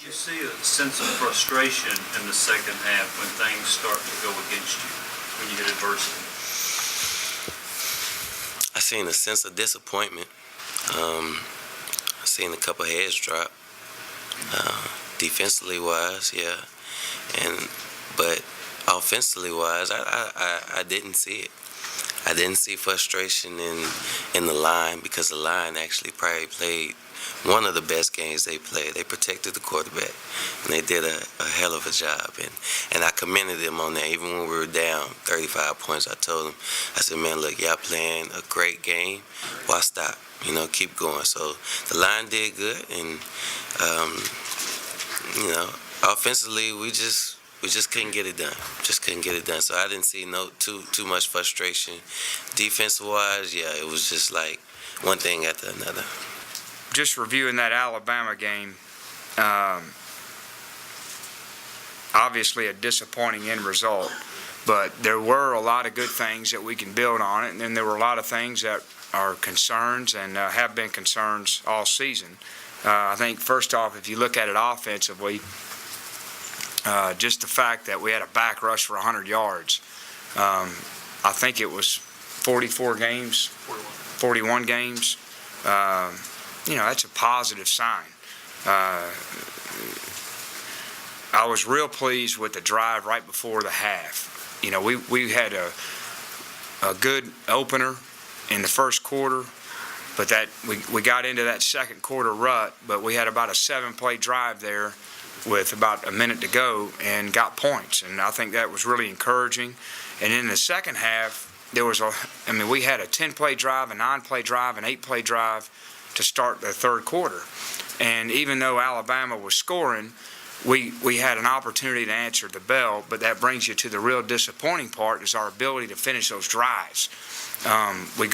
Did you see a sense of frustration in the second half when things start to go against you, when you hit adversity? I seen a sense of disappointment. I seen a couple heads drop. Defensively wise, yeah, but offensively wise, I didn't see it. I didn't see frustration in the line, because the line actually probably played one of the best games they played. They protected the quarterback, and they did a hell of a job. And I commended them on that. Even when we were down 35 points, I told them, I said, man, look, y'all playing a great game. Why stop? Keep going. So the line did good, and offensively, we just couldn't get it done. Just couldn't get it done. So I didn't see too much frustration. Defensive-wise, yeah, it was just like one thing after another. Just reviewing that Alabama game, obviously a disappointing end result, but there were a lot of good things that we can build on it, and then there were a lot of things that are concerns and have been concerns all season. I think, first off, if you look at it offensively, just the fact that we had a back rush for 100 yards. I think it was 41 games. That's a positive sign. I was real pleased with the drive right before the half. We had a good opener in the first quarter, but that we got into that second quarter rut, but we had about a 7-play drive there with about a minute to go and got points, and I think that was really encouraging. And in the second half, we had a 10-play drive, a 9-play drive, an 8-play drive to start the third quarter. And even though Alabama was scoring, we had an opportunity to answer the bell, but that brings you to the real disappointing part, is our ability to finish those drives. We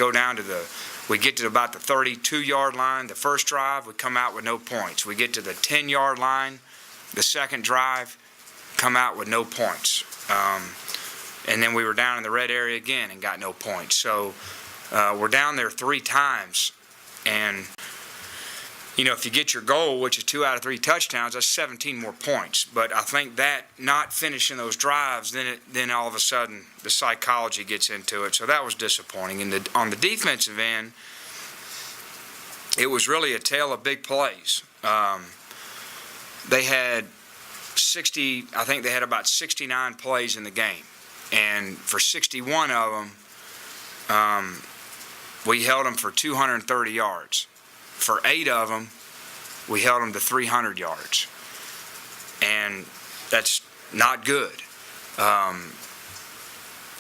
get to about the 32-yard line, the first drive, we come out with no points. We get to the 10-yard line, the second drive, come out with no points. And then we were down in the red area again and got no points. So we're down there 3 times. And, if you get your goal, which is 2 out of 3 touchdowns, that's 17 more points. But I think that not finishing those drives, then all of a sudden the psychology gets into it. So that was disappointing. And on the defensive end, it was really a tale of big plays. They had about 69 plays in the game. And for 61 of them, we held them for 230 yards. For 8 of them, we held them to 300 yards. And that's not good. A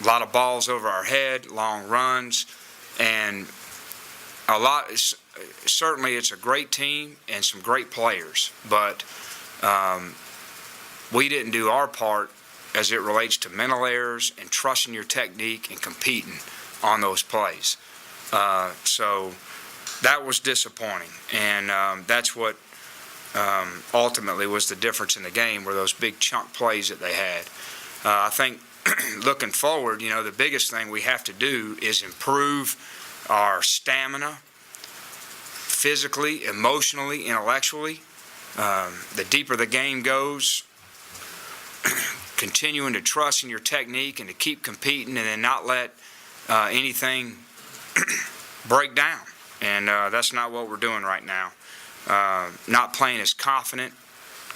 lot of balls over our head, long runs, and certainly it's a great team and some great players, but we didn't do our part as it relates to mental errors and trusting your technique and competing on those plays. So that was disappointing, and that's what ultimately was the difference in the game, were those big chunk plays that they had. I think looking forward, the biggest thing we have to do is improve our stamina physically, emotionally, intellectually. The deeper the game goes, continuing to trust in your technique and to keep competing and then not let anything break down. And that's not what we're doing right now. Not playing as confident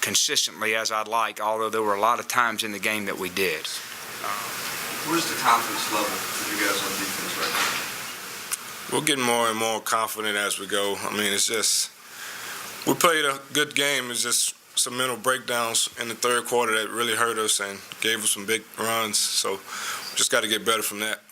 consistently as I'd like, although there were a lot of times in the game that we did. Where's the confidence level for you guys on defense right now? We're getting more and more confident as we go. It's just, we played a good game. It's just some mental breakdowns in the third quarter that really hurt us and gave us some big runs. So we just got to get better from that.